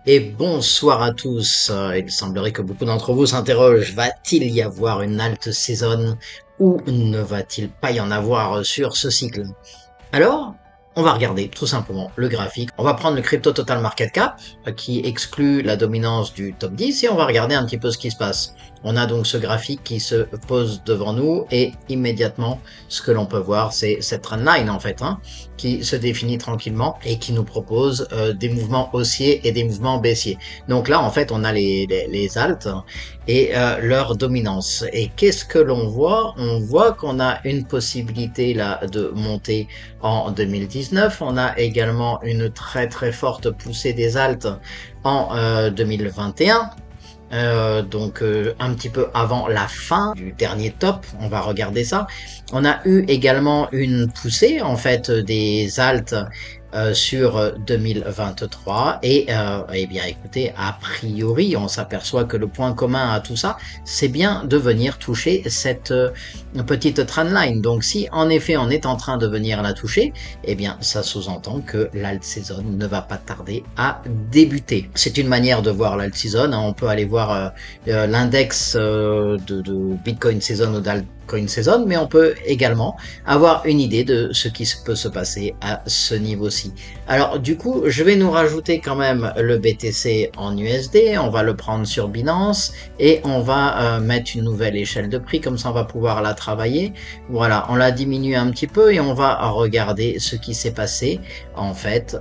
Et bonsoir à tous. Il semblerait que beaucoup d'entre vous s'interrogent, va-t-il y avoir une halte saison ou ne va-t-il pas y en avoir sur ce cycle? Alors, on va regarder tout simplement le graphique. On va prendre le Crypto Total Market Cap qui exclut la dominance du top 10 et on va regarder un petit peu ce qui se passe. On a donc ce graphique qui se pose devant nous et immédiatement ce que l'on peut voir c'est cette trendline en fait qui se définit tranquillement et qui nous propose des mouvements haussiers et des mouvements baissiers. Donc là en fait on a les alts et leur dominance. Et qu'est-ce que l'on voit? On voit qu'on a une possibilité là de monter en 2019. On a également une très très forte poussée des alts en 2021. Un petit peu avant la fin du dernier top, on va regarder ça. On a eu également une poussée en fait des alts sur 2023 et eh bien écoutez, a priori on s'aperçoit que le point commun à tout ça c'est bien de venir toucher cette petite trendline. Donc si en effet on est en train de venir la toucher, eh bien ça sous-entend que l'alt season ne va pas tarder à débuter. C'est une manière de voir l'alt season, on peut aller voir l'index de Bitcoin season ou d'altcoin season, mais on peut également avoir une idée de ce qui peut se passer à ce niveau-ci. Alors du coup, je vais nous rajouter quand même le BTC en USD, on va le prendre sur Binance et on va mettre une nouvelle échelle de prix, comme ça on va pouvoir la travailler. Voilà, on la diminue un petit peu et on va regarder ce qui s'est passé en fait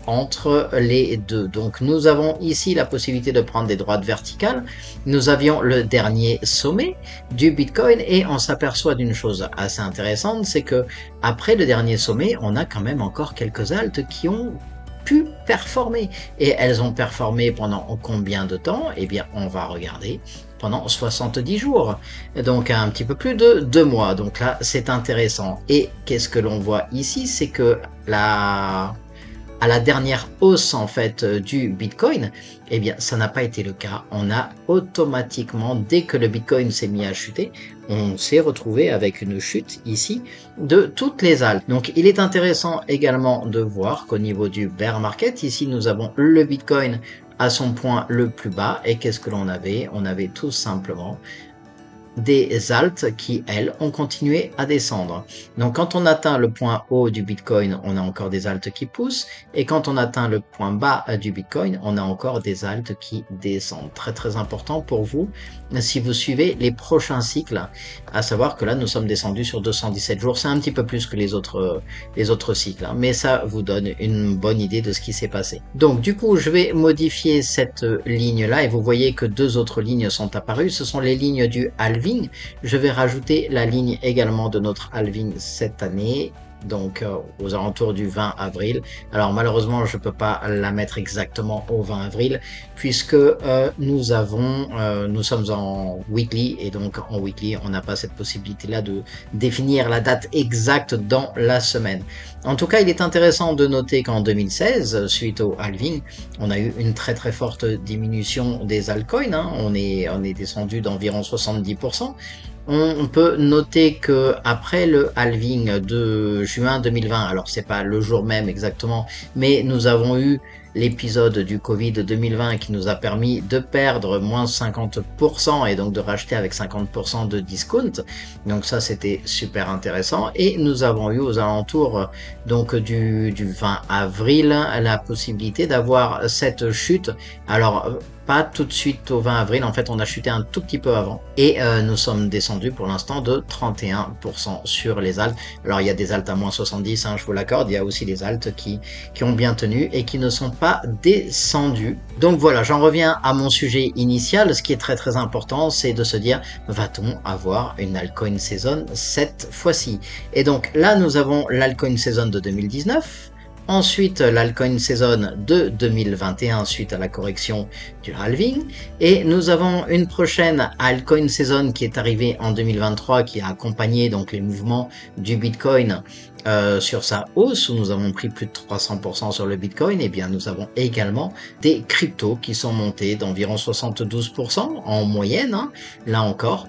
entre les deux. Donc nous avons ici la possibilité de prendre des droites verticales. Nous avions le dernier sommet du Bitcoin et on s'aperçoit d'une chose assez intéressante, c'est que après le dernier sommet, on a quand même encore quelques altes qui ont pu performer. Et elles ont performé pendant combien de temps? Eh bien, on va regarder pendant 70 jours, donc un petit peu plus de 2 mois. Donc là, c'est intéressant. Et qu'est-ce que l'on voit ici? C'est que à la dernière hausse en fait du Bitcoin, eh bien ça n'a pas été le cas. On a automatiquement, dès que le Bitcoin s'est mis à chuter, on s'est retrouvé avec une chute ici de toutes les altes. Donc il est intéressant également de voir qu'au niveau du bear market, ici nous avons le Bitcoin à son point le plus bas. Et qu'est-ce que l'on avait? On avait tout simplement des alts qui, elles, ont continué à descendre. Donc quand on atteint le point haut du Bitcoin, on a encore des alts qui poussent, et quand on atteint le point bas du Bitcoin, on a encore des alts qui descendent. Très très important pour vous, si vous suivez les prochains cycles, à savoir que là nous sommes descendus sur 217 jours, c'est un petit peu plus que les autres cycles, mais ça vous donne une bonne idée de ce qui s'est passé. Donc du coup, je vais modifier cette ligne-là, et vous voyez que deux autres lignes sont apparues, ce sont les lignes du halving. Je vais rajouter la ligne également de notre halving cette année, donc aux alentours du 20 avril. Alors malheureusement je peux pas la mettre exactement au 20 avril puisque nous sommes en weekly, et donc en weekly on n'a pas cette possibilité là de définir la date exacte dans la semaine. En tout cas, il est intéressant de noter qu'en 2016, suite au halving, on a eu une très très forte diminution des altcoins, on est descendu d'environ 70%. On peut noter que après le halving de juin 2020, alors c'est pas le jour même exactement, mais nous avons eu l'épisode du Covid 2020 qui nous a permis de perdre moins 50% et donc de racheter avec 50% de discount. Donc ça c'était super intéressant, et nous avons eu aux alentours donc du 20 avril la possibilité d'avoir cette chute. Alors pas tout de suite au 20 avril, en fait on a chuté un tout petit peu avant et nous sommes descendus pour l'instant de 31% sur les alts. Alors il y a des alts à moins 70, je vous l'accorde, il y a aussi des alts qui ont bien tenu et qui ne sont pas descendus. Donc voilà, j'en reviens à mon sujet initial. Ce qui est très très important, c'est de se dire, va-t-on avoir une altcoin season cette fois-ci? Et donc là nous avons l'altcoin season de 2019, ensuite l'altcoin season de 2021 suite à la correction du halving, et nous avons une prochaine altcoin season qui est arrivée en 2023 qui a accompagné donc les mouvements du Bitcoin sur sa hausse où nous avons pris plus de 300% sur le Bitcoin. Et bien nous avons également des cryptos qui sont montés d'environ 72% en moyenne, là encore.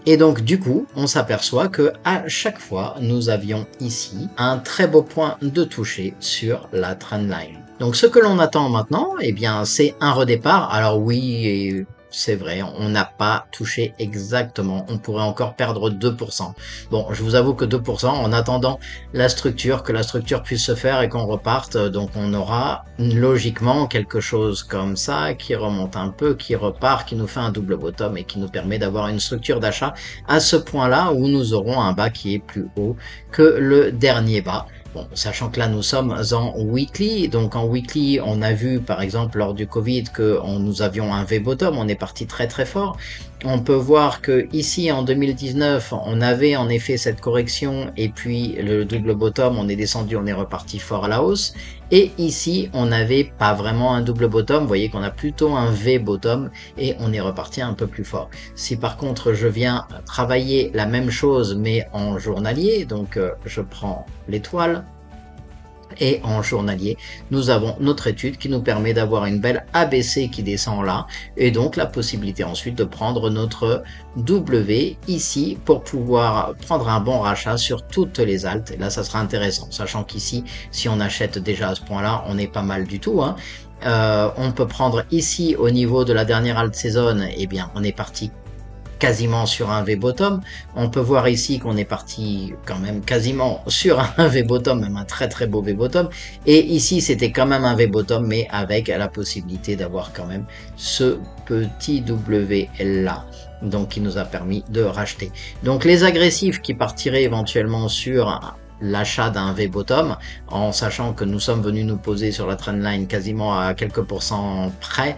Et donc du coup, on s'aperçoit que à chaque fois, nous avions ici un très beau point de toucher sur la trendline. Donc ce que l'on attend maintenant, eh bien, c'est un redépart. Alors oui, et c'est vrai, on n'a pas touché exactement. On pourrait encore perdre 2%. Bon, je vous avoue que 2%, en attendant la structure, que la structure puisse se faire et qu'on reparte, donc on aura logiquement quelque chose comme ça qui remonte un peu, qui repart, qui nous fait un double bottom et qui nous permet d'avoir une structure d'achat à ce point-là où nous aurons un bas qui est plus haut que le dernier bas. Bon, sachant que là nous sommes en weekly, donc en weekly on a vu par exemple lors du Covid que nous avions un V-bottom, on est parti très très fort. On peut voir que ici en 2019 on avait en effet cette correction et puis le double bottom, on est descendu, on est reparti fort à la hausse. Et ici on n'avait pas vraiment un double bottom, vous voyez qu'on a plutôt un V-bottom et on est reparti un peu plus fort. Si par contre je viens travailler la même chose mais en journalier, donc je prends l'étoile, et en journalier, nous avons notre étude qui nous permet d'avoir une belle ABC qui descend là et donc la possibilité ensuite de prendre notre W ici pour pouvoir prendre un bon rachat sur toutes les altes. Et là, ça sera intéressant, sachant qu'ici, si on achète déjà à ce point-là, on est pas mal du tout, hein. On peut prendre ici au niveau de la dernière alt saison, eh bien, on est parti quasiment sur un V-bottom. On peut voir ici qu'on est parti quand même quasiment sur un V-bottom, même un très très beau V-bottom. Et ici, c'était quand même un V-bottom, mais avec la possibilité d'avoir quand même ce petit W là. Donc, qui nous a permis de racheter. Donc, les agressifs qui partiraient éventuellement sur l'achat d'un V-bottom, en sachant que nous sommes venus nous poser sur la trendline quasiment à quelques pourcents près,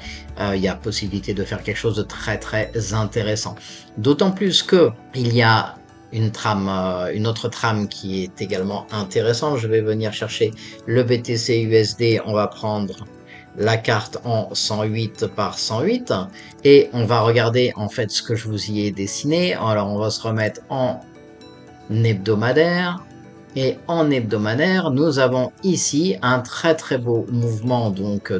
il y a possibilité de faire quelque chose de très très intéressant. D'autant plus que il y a une trame, une autre trame qui est également intéressante. Je vais venir chercher le BTC USD, on va prendre la carte en 108 par 108 et on va regarder en fait ce que je vous y ai dessiné. Alors on va se remettre en hebdomadaire. Et en hebdomadaire, nous avons ici un très très beau mouvement donc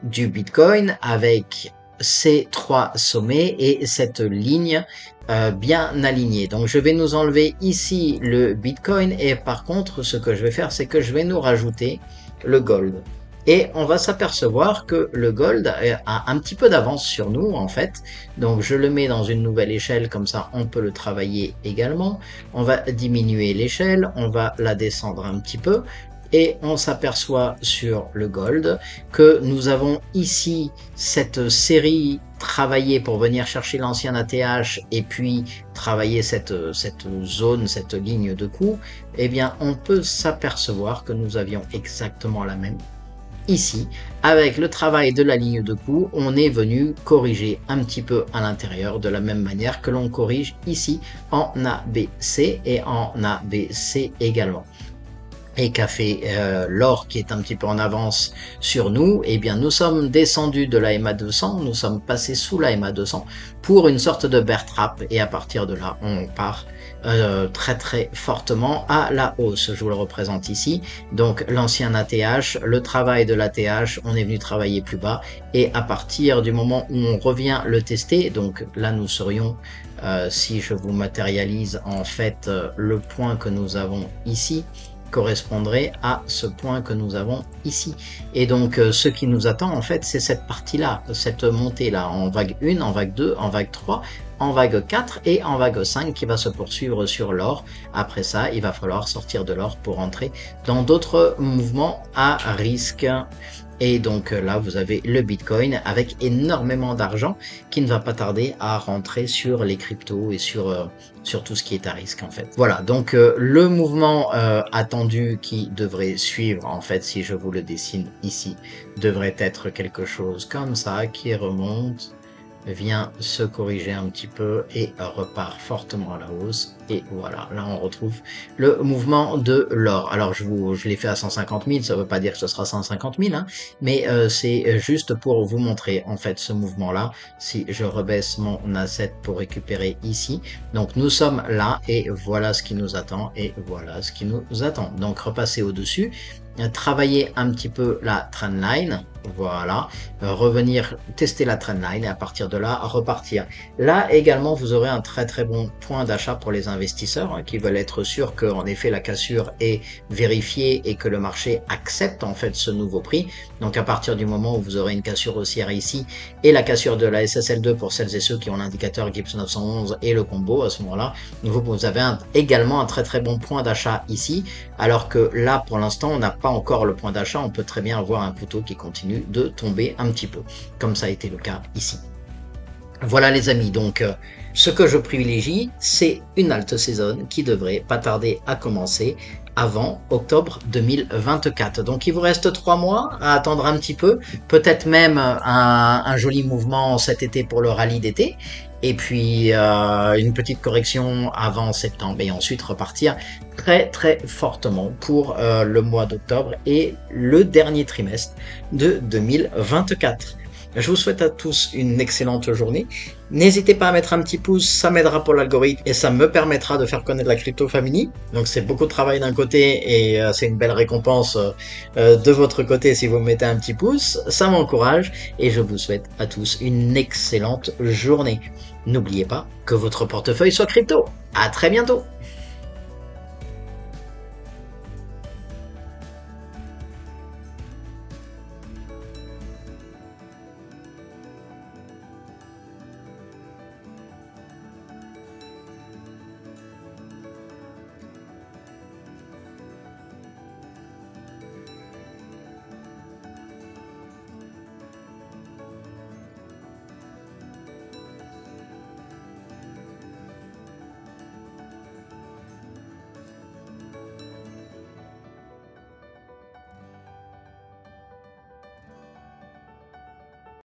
du Bitcoin avec ces trois sommets et cette ligne bien alignée. Donc je vais nous enlever ici le Bitcoin et par contre ce que je vais faire c'est que je vais nous rajouter le gold. Et on va s'apercevoir que le gold a un petit peu d'avance sur nous en fait. Donc je le mets dans une nouvelle échelle, comme ça on peut le travailler également. On va diminuer l'échelle, on va la descendre un petit peu. Et on s'aperçoit sur le gold que nous avons ici cette série travaillée pour venir chercher l'ancien ATH et puis travailler cette zone, cette ligne de coup. Eh bien on peut s'apercevoir que nous avions exactement la même. Ici, avec le travail de la ligne de coup, on est venu corriger un petit peu à l'intérieur de la même manière que l'on corrige ici en ABC et en ABC également. Et qu'a fait l'or qui est un petit peu en avance sur nous, eh bien nous sommes descendus de la MA 200, nous sommes passés sous la MA 200 pour une sorte de bear trap et à partir de là on part très très fortement à la hausse. Je vous le représente ici, donc l'ancien ATH, le travail de l'ATH, on est venu travailler plus bas et à partir du moment où on revient le tester, donc là nous serions si je vous matérialise en fait le point que nous avons ici correspondrait à ce point que nous avons ici. Et donc ce qui nous attend en fait c'est cette partie-là, cette montée-là en vague 1, en vague 2, en vague 3, en vague 4 et en vague 5 qui va se poursuivre sur l'or. Après ça, il va falloir sortir de l'or pour entrer dans d'autres mouvements à risque. Et donc là, vous avez le Bitcoin avec énormément d'argent qui ne va pas tarder à rentrer sur les cryptos et sur tout ce qui est à risque en fait. Voilà, donc le mouvement attendu qui devrait suivre en fait, si je vous le dessine ici, devrait être quelque chose comme ça qui remonte, vient se corriger un petit peu et repart fortement à la hausse. Et voilà, là on retrouve le mouvement de l'or. Alors je l'ai fait à 150 000, ça veut pas dire que ce sera 150 000, hein, mais c'est juste pour vous montrer en fait ce mouvement-là. Si je rebaisse mon asset pour récupérer ici, donc nous sommes là et voilà ce qui nous attend et voilà ce qui nous attend. Donc repasser au-dessus, travailler un petit peu la trendline. Voilà, revenir tester la trendline et à partir de là, repartir. Là également, vous aurez un très très bon point d'achat pour les investisseurs qui veulent être sûrs que en effet la cassure est vérifiée et que le marché accepte en fait ce nouveau prix. Donc à partir du moment où vous aurez une cassure haussière ici et la cassure de la SSL2 pour celles et ceux qui ont l'indicateur Gibbs 911 et le combo à ce moment-là, vous avez également un très très bon point d'achat ici, alors que là pour l'instant on n'a pas encore le point d'achat, on peut très bien avoir un couteau qui continue de tomber un petit peu, comme ça a été le cas ici. Voilà les amis, donc ce que je privilégie, c'est une halte saison qui devrait pas tarder à commencer avant octobre 2024. Donc il vous reste 3 mois à attendre un petit peu, peut-être même un joli mouvement cet été pour le rallye d'été, et puis une petite correction avant septembre, et ensuite repartir très très fortement pour le mois d'octobre et le dernier trimestre de 2024. Je vous souhaite à tous une excellente journée. N'hésitez pas à mettre un petit pouce, ça m'aidera pour l'algorithme et ça me permettra de faire connaître la Crypto Family. Donc c'est beaucoup de travail d'un côté et c'est une belle récompense de votre côté si vous me mettez un petit pouce. Ça m'encourage et je vous souhaite à tous une excellente journée. N'oubliez pas que votre portefeuille soit crypto. À très bientôt.